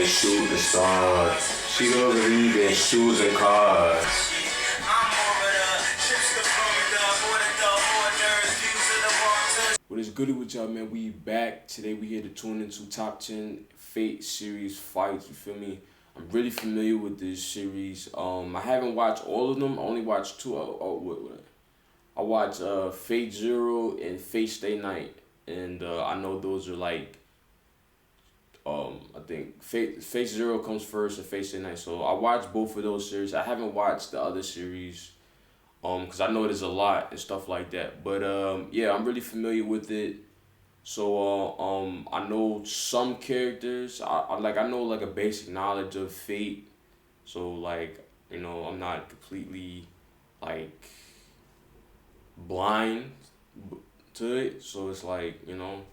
shooting stars. She don't believe in shoes and cars. What is good with y'all, man? We back. Today we here to tune into top 10 Fate series fights, you feel me? I'm really familiar with this series. I haven't watched all of them. I only watched two. I watched Fate Zero and Fate Stay Night. And I know those are like, I think Fate Zero comes first and Fate Stay Night. So I watched both of those series. I haven't watched the other series. Cause I know there's a lot and stuff like that, but yeah, I'm really familiar with it. So I know some characters. I know like a basic knowledge of Fate. So like, you know, I'm not completely like blind to it. So it's like, you know,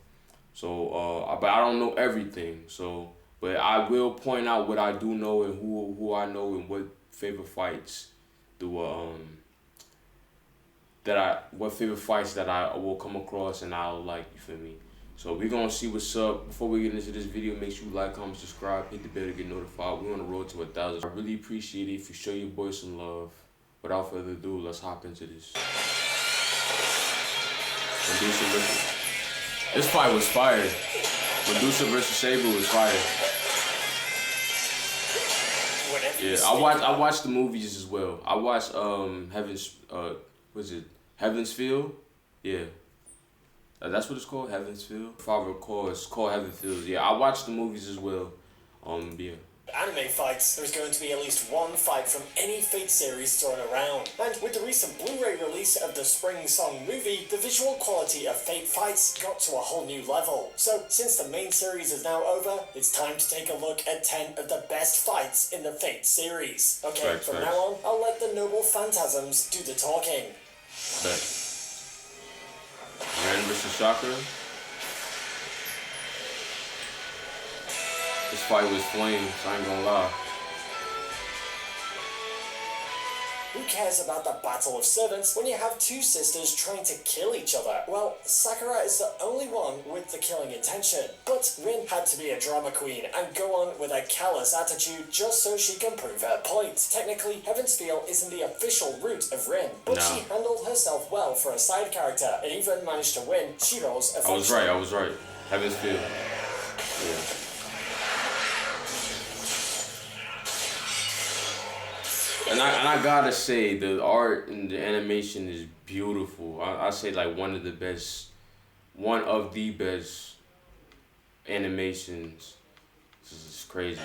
so but I don't know everything. So but I will point out what I do know and who I know and what favorite fights do what favorite fights that I will come across and I'll like, you feel me? So we're gonna see what's up. Before we get into this video, make sure you like, comment, subscribe, hit the bell to get notified. We're on the road to 1,000. I really appreciate it if you show your boy some love. Without further ado, let's hop into this. Medusa versus... This fight was fire. Medusa versus Saber was fire. Yeah, I watched the movies as well. I watched Heaven's Field? Yeah. That's what it's called? Heaven's Field? If I recall, it's called Heaven's Field. Yeah, I watched the movies as well. Yeah. Anime fights, there's going to be at least one fight from any Fate series thrown around. And with the recent Blu-ray release of the Spring Song movie, the visual quality of Fate fights got to a whole new level. So, since the main series is now over, it's time to take a look at 10 of the best fights in the Fate series. Okay, from now on, I'll let the noble phantasms do the talking. Ren versus Sakura. This fight was flames, I ain't gonna lie. Who cares about the Battle of Servants when you have two sisters trying to kill each other? Well, Sakura is the only one with the killing intention. But Rin had to be a drama queen and go on with a callous attitude just so she can prove her point. Technically, Heaven's Feel isn't the official route of Rin, but she handled herself well for a side character and even managed to win Shiro's affection. I was right. Heaven's Feel. Yeah. And I gotta say, the art and the animation is beautiful. I say like one of the best animations. This is crazy.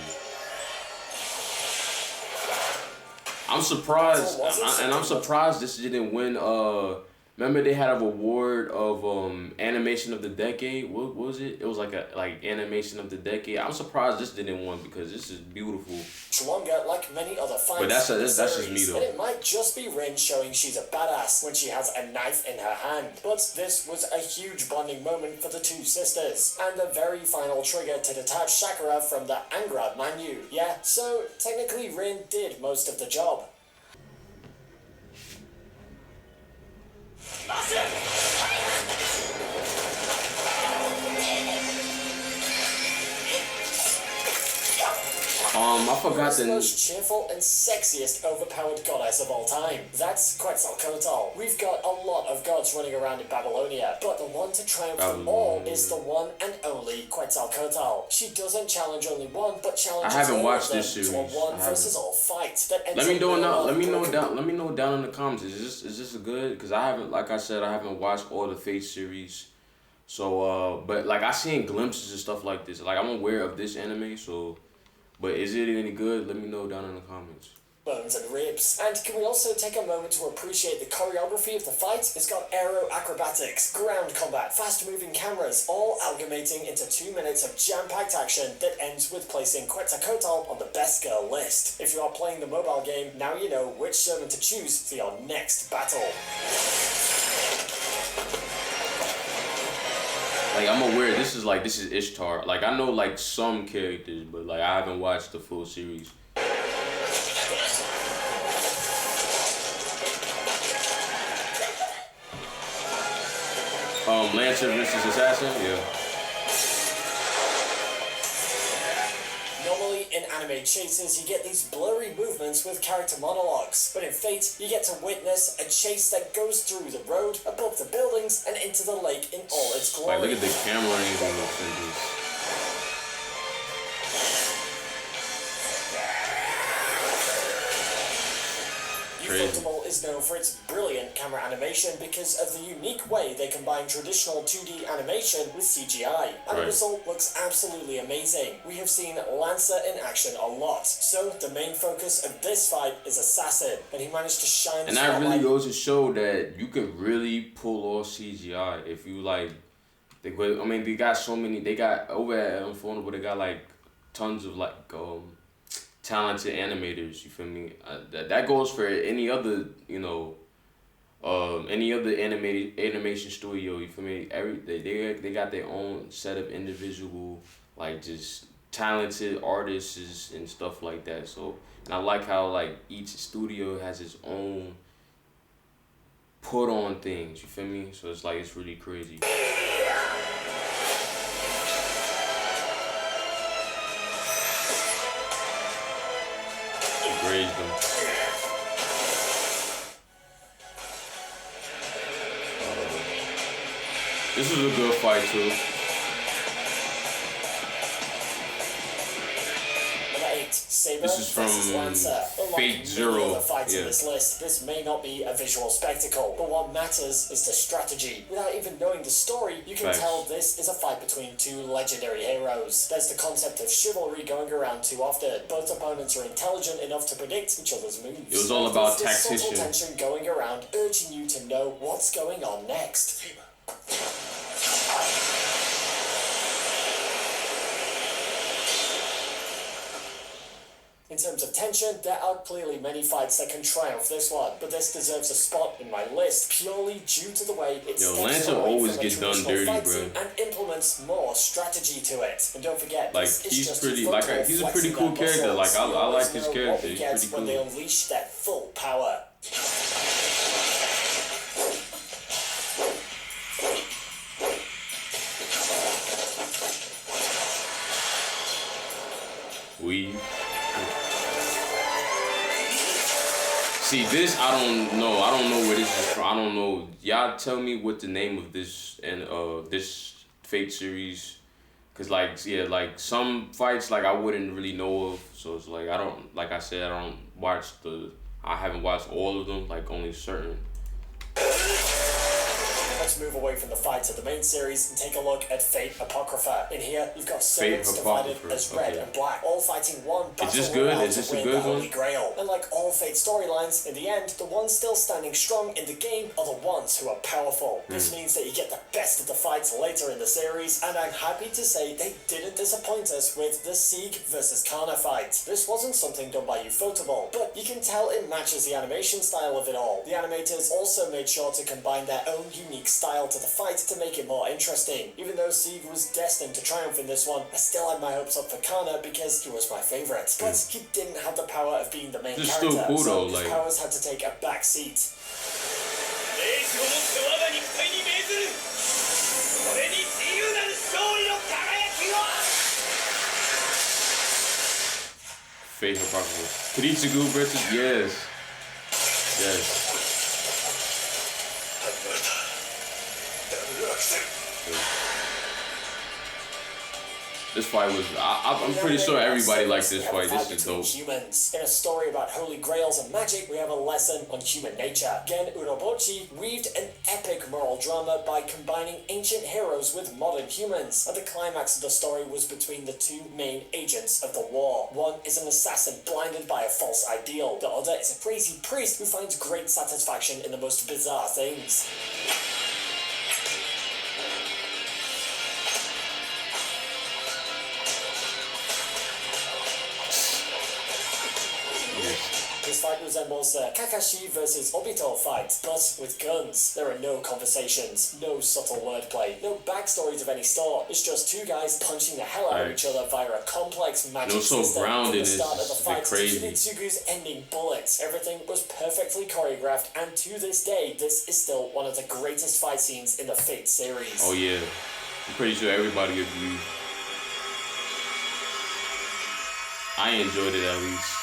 I'm surprised, I'm surprised this didn't win. Remember they had an award of animation of the decade. What was it? It was like animation of the decade. I'm surprised this didn't win because this is beautiful. Stronger like many other fights. But that's just me though. And it might just be Rin showing she's a badass when she has a knife in her hand. But this was a huge bonding moment for the two sisters and the very final trigger to detach Sakura from the Angra Manu. Yeah, so technically Rin did most of the job. I forgot the most cheerful and sexiest overpowered goddess of all time. That's Quetzalcoatl. We've got a lot of gods running around in Babylonia, but the one to triumph them all is the one and only Quetzalcoatl. She doesn't challenge only one, but challenges all of them to a one versus all fight that ends Let me know down in the comments. Is this good? Because I haven't, like I said, I haven't watched all the Fate series. So but like I seen glimpses and stuff like this. Like I'm aware of this anime, so. But is it any good? Let me know down in the comments. Bones and ribs. And can we also take a moment to appreciate the choreography of the fight? It's got aero acrobatics, ground combat, fast-moving cameras, all amalgamating into 2 minutes of jam-packed action that ends with placing Quetzalcoatl on the best girl list. If you are playing the mobile game, now you know which servant to choose for your next battle. Like I'm aware this is Ishtar. Like I know like some characters, but like I haven't watched the full series. Lancer versus Assassin, yeah. Normally, anime chases, you get these blurry movements with character monologues. But in Fate, you get to witness a chase that goes through the road, above the buildings, and into the lake in all its glory. Like, look at the camera angle in this. Ufotable is known for its brilliant camera animation because of the unique way they combine traditional 2D animation with CGI, and the result looks absolutely amazing. We have seen Lancer in action a lot, so the main focus of this fight is Assassin, and he managed to shine. And that really goes to show that you could really pull off CGI if you like. They got so many. They got over at Unfoldable. They got like tons of like talented animators, you feel me? That goes for any other, any other animation studio, you feel me? They got their own set of individual, like, just talented artists and stuff like that. So, and I like how, like, each studio has its own put on things, you feel me? So it's like, it's really crazy. Raised them. This is a good fight too. Saber this is from Fate Zero. Fights in this list. This may not be a visual spectacle, but what matters is the strategy. Without even knowing the story, you can tell this is a fight between two legendary heroes. There's the concept of chivalry going around too often. Both opponents are intelligent enough to predict each other's moves. It was all about tactician. Subtle tension going around, urging you to know what's going on next. In terms of tension, there are clearly many fights that can triumph this one, but this deserves a spot in my list purely due to the way it steps away from a traditional fight scene and implements more strategy to it. And don't forget, like, he's a pretty cool character. Like, I like his character. He's pretty cool. When they unleash their full power. See, this, I don't know where this is from. I don't know. Y'all tell me what the name of this and this Fate series, cause like some fights like I wouldn't really know of. So it's like I haven't watched all of them. Like only certain. Let's move away from the fights of the main series and take a look at Fate Apocrypha. In here, you've got servants divided as red and black, all fighting one battle. Is this good? Is this a good one? Grail. And like all Fate storylines, in the end, the ones still standing strong in the game are the ones who are powerful. This means that you get the best of the fights later in the series, and I'm happy to say they didn't disappoint us with the Sieg versus Kana fight. This wasn't something done by Ufotable, but you can tell it matches the animation style of it all. The animators also made sure to combine their own unique style to the fight to make it more interesting. Even though Sieg was destined to triumph in this one, I still had my hopes up for Kana because he was my favourite. But he didn't have the power of being the main character, still cool, so though, his powers had to take a back seat. Fate Apocrypha. Kiritsugu versus yes. This fight was, I'm pretty sure everybody likes this fight. This is dope. Humans. In a story about holy grails and magic, we have a lesson on human nature. Gen Urobuchi weaved an epic moral drama by combining ancient heroes with modern humans. And the climax of the story was between the two main agents of the war. One is an assassin blinded by a false ideal. The other is a crazy priest who finds great satisfaction in the most bizarre things. This fight resembles the Kakashi vs Obito fight, but with guns. There are no conversations, no subtle wordplay, no backstories of any sort. It's just two guys punching the hell out of each other via a complex magic system. From the start of the fight to Kiritsugu's ending bullet. Everything was perfectly choreographed, and to this day, this is still one of the greatest fight scenes in the Fate series. Oh yeah, I'm pretty sure everybody agrees. I enjoyed it at least.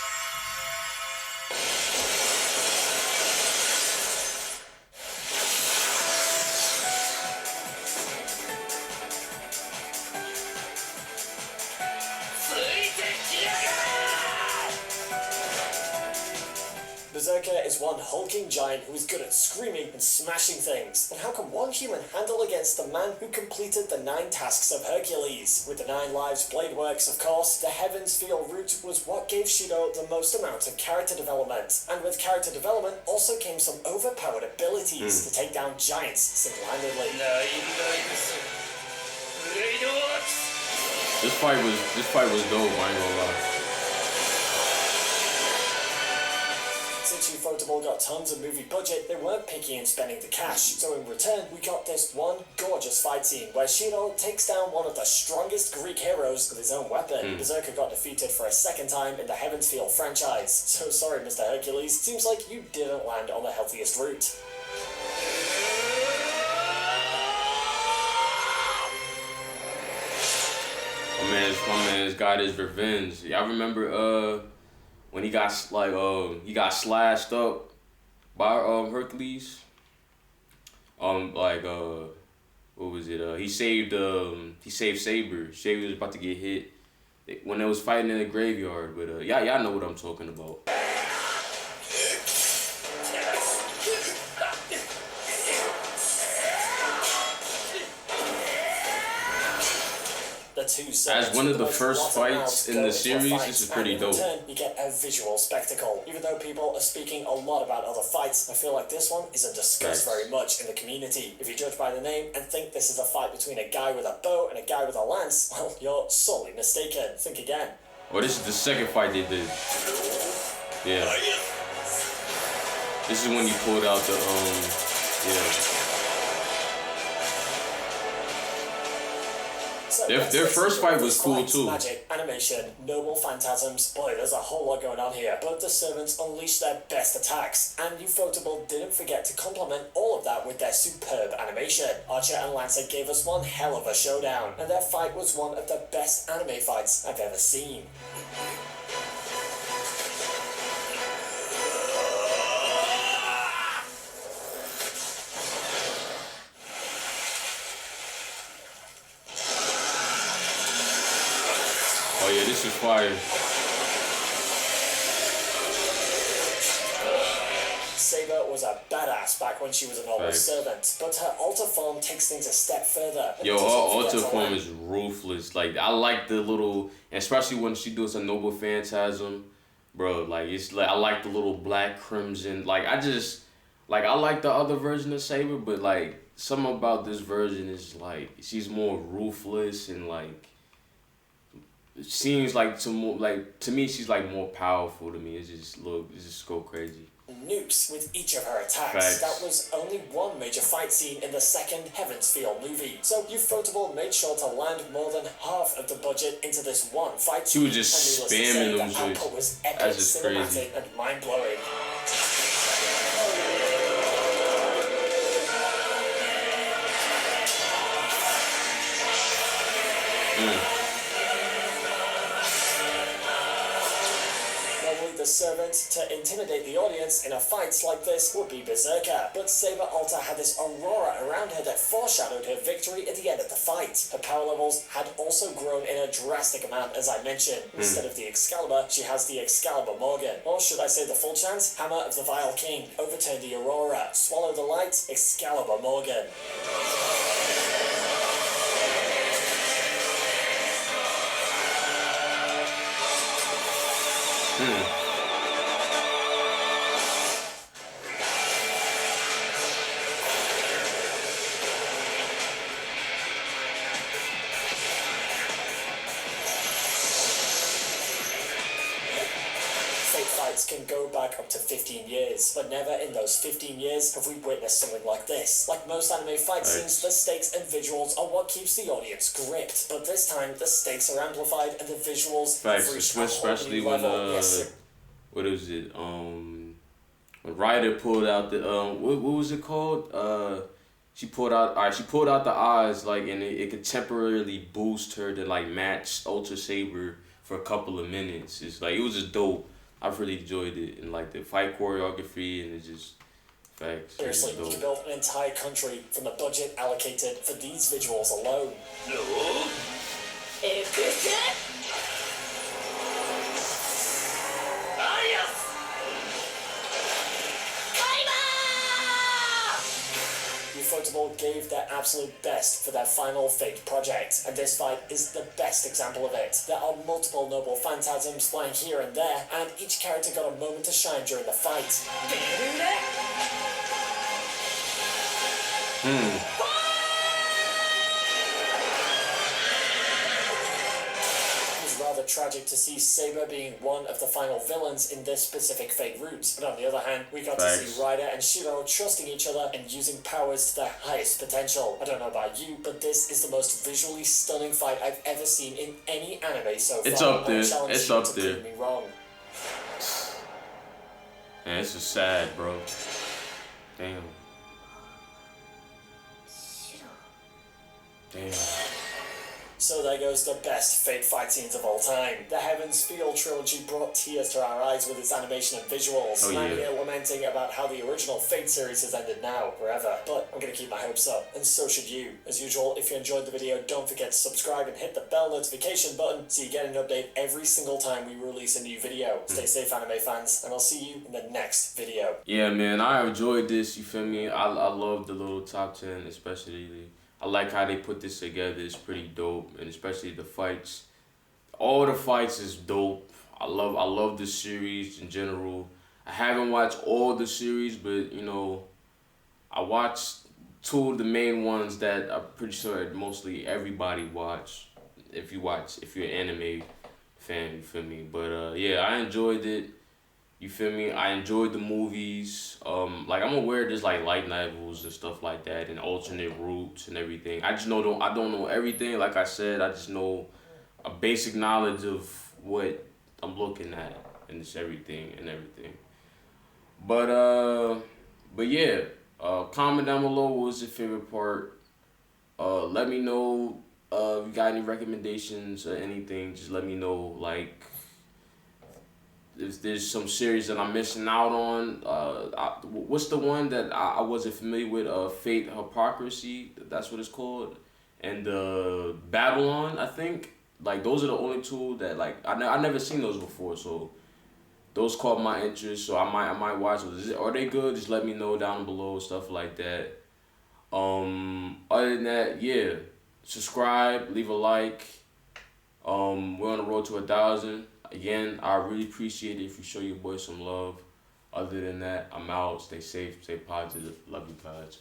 Berserker is one hulking giant who is good at screaming and smashing things. And how can one human handle against the man who completed the 9 tasks of Hercules? With the 9 lives blade works, of course, the Heavens Feel route was what gave Shiru the most amount of character development. And with character development also came some overpowered abilities to take down giants single-handedly. This fight was dope, I ain't gonna lie. Since Ufotable got tons of movie budget, they weren't picky in spending the cash. So in return, we got this one gorgeous fight scene where Shiru takes down one of the strongest Greek heroes with his own weapon. Berserker got defeated for a second time in the Heavens Feel franchise. So sorry, Mr. Hercules, seems like you didn't land on the healthiest route. My man's got his revenge. Y'all remember when he got slashed up by Hercules? What was it? He saved Saber. Saber was about to get hit when they was fighting in the graveyard. But y'all know what I'm talking about. As one of the first fights in the series, this is pretty dope. You get a visual spectacle. Even though people are speaking a lot about other fights, I feel like this one isn't discussed very much in the community. If you judge by the name and think this is a fight between a guy with a bow and a guy with a lance, well, you're sorely mistaken. Think again. Oh, this is the second fight they did. Yeah. This is when he pulled out the yeah. So their first fight was cool too. Magic, animation, noble phantasms. Boy, there's a whole lot going on here. But the servants unleashed their best attacks, and Ufotable didn't forget to complement all of that with their superb animation. Archer and Lancer gave us one hell of a showdown, and their fight was one of the best anime fights I've ever seen. Oh yeah, this is fire. Saber was a badass back when she was a normal servant, but her alter form takes things a step further. Yo, her alter form is ruthless. Like, I like the little, especially when she does a noble phantasm, bro. Like, it's like I like the little black crimson. Like, I like the other version of Saber, but like something about this version is like she's more ruthless and like. It seems like to me she's like more powerful to me. It's just go crazy. Nukes with each of her attacks. That was only one major fight scene in the second Heavens Feel movie. So Ufotable made sure to land more than half of the budget into this one fight scene. She was just spamming them shit. The output was epic, that's just cinematic, crazy. and mind-blowing. The servant to intimidate the audience in a fight like this would be Berserker, but Saber Alta had this aurora around her that foreshadowed her victory at the end of the fight. Her power levels had also grown in a drastic amount, as I mentioned. Instead of the Excalibur, she has the Excalibur Morgan. Or should I say the full chance? Hammer of the Vile King. Overturn the Aurora. Swallow the Light. Excalibur Morgan. Fights can go back up to 15 years, but never in those 15 years have we witnessed something like this. Like most anime fight scenes, the stakes and visuals are what keeps the audience gripped, but this time the stakes are amplified and the visuals have reached a whole new level. What is it? When Ryder pulled out the what was it called? She pulled out the eyes, like, and it could temporarily boost her to like match Ultra Saber for a couple of minutes. It's like it was just dope. I've really enjoyed it, and like the fight choreography, and it's just facts. Seriously, you can build an entire country from the budget allocated for these visuals alone. No. Ufotable gave their absolute best for their final Fate project, and this fight is the best example of it. There are multiple noble phantasms flying here and there, and each character got a moment to shine during the fight. It was rather tragic to see Saber being one of the final villains in this specific Fate route, but on the other hand, we got to see Ryder and Shiru trusting each other and using powers to their highest potential. I don't know about you, but this is the most visually stunning fight I've ever seen in any anime so far. It's up there. It's up there. Prove me wrong. Man, it's just sad, bro. Damn. Damn. So there goes the best Fate fight scenes of all time. The Heaven's Feel trilogy brought tears to our eyes with its animation and visuals. Oh, yeah. I'm here lamenting about how the original Fate series has ended now, forever. But I'm gonna keep my hopes up, and so should you. As usual, if you enjoyed the video, don't forget to subscribe and hit the bell notification button so you get an update every single time we release a new video. Stay safe, anime fans, and I'll see you in the next video. Yeah, man, I enjoyed this, you feel me? I love the little top 10, especially I like how they put this together. It's pretty dope, and especially the fights. All the fights is dope. I love the series in general. I haven't watched all the series, but you know, I watched two of the main ones that I'm pretty sure mostly everybody watch. If you're an anime fan, you feel me? But yeah, I enjoyed it. You feel me? I enjoyed the movies. Like I'm aware there's like light novels and stuff like that, and alternate routes and everything. I don't know everything. Like I said, I just know a basic knowledge of what I'm looking at, and it's everything. But yeah. Comment down below what was your favorite part. Let me know if you got any recommendations or anything. Just let me know, like, if there's some series that I'm missing out on. What's the one that I wasn't familiar with? Fate Hypocrisy, that's what it's called. And Babylon, I think. Like, those are the only two that, like, I never seen those before, so those caught my interest, so I might watch those. Are they good? Just let me know down below, stuff like that. Other than that, yeah, subscribe, leave a like. We're on the road to 1,000. Again, I really appreciate it if you show your boy some love. Other than that, I'm out. Stay safe, stay positive. Love you guys.